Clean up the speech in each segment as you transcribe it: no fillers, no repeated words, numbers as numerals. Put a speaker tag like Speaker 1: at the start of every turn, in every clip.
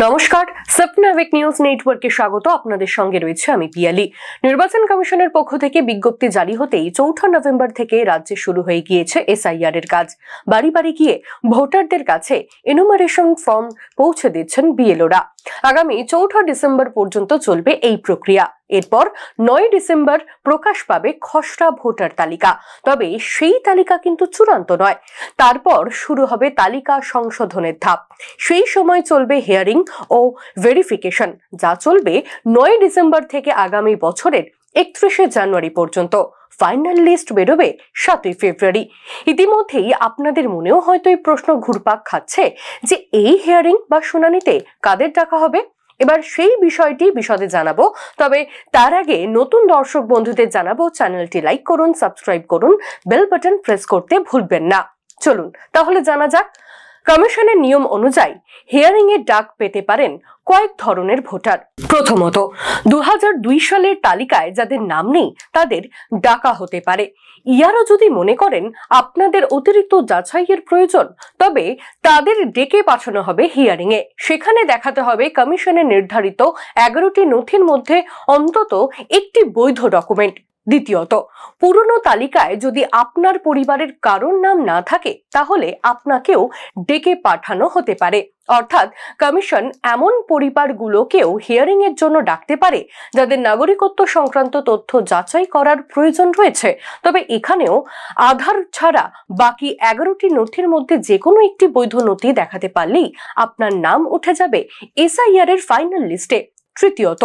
Speaker 1: নমস্কার, স্বপ্নাবিক নিউজ নেটওয়ার্কে স্বাগত। আপনাদের সঙ্গে রয়েছে আমি পিয়ালি। নির্বাচন কমিশনের পক্ষ থেকে বিজ্ঞপ্তি জারি হতেই ৪ নভেম্বর থেকে রাজ্যে শুরু হয়ে গিয়েছে এসআইআর এর কাজ। বাড়ি বাড়ি গিয়ে ভোটারদের কাছে এনুমারেশন ফর্ম পৌঁছে দিচ্ছেন বিএলওরা। আগামী ৪ ডিসেম্বর পর্যন্ত চলবে এই প্রক্রিয়া। এরপর ৯ ডিসেম্বর প্রকাশ পাবে খসড়া ভোটার তালিকা। তবে সেই তালিকা কিন্তু চূড়ান্ত নয়। তারপর শুরু হবে তালিকা সংশোধনের ধাপ। সেই সময় চলবে হিয়ারিং ও ভেরিফিকেশন, যা চলবে ৯ ডিসেম্বর থেকে আগামী বছরের ৩১ জানুয়ারি পর্যন্ত। ফাইনাল লিস্ট বেরোবে ৭ ফেব্রুয়ারি। ইতিমধ্যেই আপনাদের মনেও হয়তো এই প্রশ্ন ঘুরপাক খাচ্ছে যে এই হিয়ারিং বা শুনানিতে কাদের ডাকা হবে। এবার সেই বিষয়টি বিশদে জানাবো। তবে তার আগে নতুন দর্শক বন্ধুদের জানাবো, চ্যানেলটি লাইক করুন, সাবস্ক্রাইব করুন, বেল বাটন প্রেস করতে ভুলবেন না। চলুন তাহলে জানা যাক। কমিশনের নিয়ম অনুযায়ী হিয়ারিং এর ডাক পেতে পারেন কয়েক ধরনের ভোটার। প্রথমত, ২০০২ সালের তালিকায় যাদের নাম নেই তাদের ডাকা হতে পারে। ইয়ারও যদি মনে করেন আপনাদের অতিরিক্ত যাচাইয়ের প্রয়োজন, তবে তাদের ডেকে পাঠানো হবে হিয়ারিং এ। সেখানে দেখাতে হবে কমিশনের নির্ধারিত ১১টি নথির মধ্যে অন্তত একটি বৈধ ডকুমেন্ট। দ্বিতীয়ত, পুরনো তালিকায় যদি আপনার পরিবারের কারোর নাম না থাকে তাহলে আপনাকেও ডেকে পাঠানো হতে পারে। অর্থাৎ কমিশন এমন পরিবারগুলোকেও হিয়ারিং এর জন্য ডাকতে পারে যাদের নাগরিকত্ব সংক্রান্ত তথ্য যাচাই করার প্রয়োজন রয়েছে। তবে এখানেও আধার ছাড়া বাকি ১১টি নথির মধ্যে যে কোনো একটি বৈধ নথি দেখাতে পারলেই আপনার নাম উঠে যাবে এসআইআর এর ফাইনাল লিস্টে। তৃতীয়ত,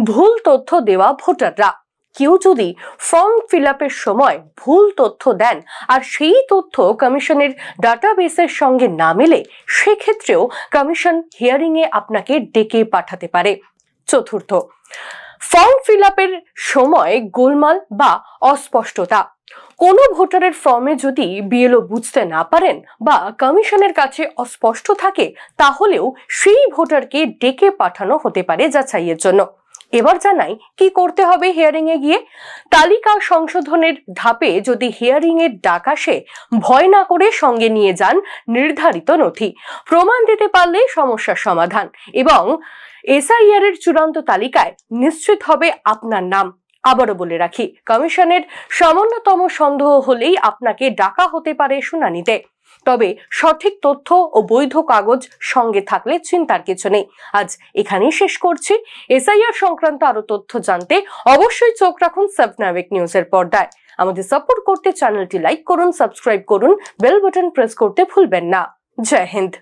Speaker 1: ভুল তথ্য দেওয়া ভোটাররা। কেউ যদি ফর্ম ফিল আপের সময় ভুল তথ্য দেন আর সেই তথ্য কমিশনের ডাটাবেসের সঙ্গে না মেলে, সেক্ষেত্রেও কমিশন হিয়ারিং এ আপনাকে ডেকে পাঠাতে পারে। চতুর্থ, ফর্ম ফিল আপের সময় গোলমাল বা অস্পষ্টতা। কোনো ভোটারের ফর্মে যদি বিএলও বুঝতে না পারেন বা কমিশনের কাছে অস্পষ্ট থাকে, তাহলেও সেই ভোটারকে ডেকে পাঠানো হতে পারে যাচাইয়ের জন্য। এবার জানাই কি করতে হবে হিয়ারিং এ গিয়ে। তালিকা সংশোধনের ধাপে যদি হিয়ারিং এর ডাক আসে, ভয় না করে সঙ্গে নিয়ে যান নির্ধারিত নথি। প্রমাণ দিতে পারলে সমস্যার সমাধান এবং এসআইআর এর চূড়ান্ত তালিকায় নিশ্চিত হবে আপনার নাম। আবারও বলে রাখি, কমিশনের সামান্যতম সন্দেহ হলেই আপনাকে ডাকা হতে পারে শুনানিতে। তবে সঠিক তথ্য ও বৈধ কাগজ সঙ্গে থাকলে চিন্তার কিছু নেই। আজ এখানেই শেষ করছি। এসআইআর সংক্রান্ত আরো তথ্য জানতে অবশ্যই চোখ রাখুন স্বপ্নাবিক নিউজের পর্দায়। আমাদের সাপোর্ট করতে চ্যানেলটি লাইক করুন, সাবস্ক্রাইব করুন, বেল বাটন প্রেস করতে ভুলবেন না। জয় হিন্দ।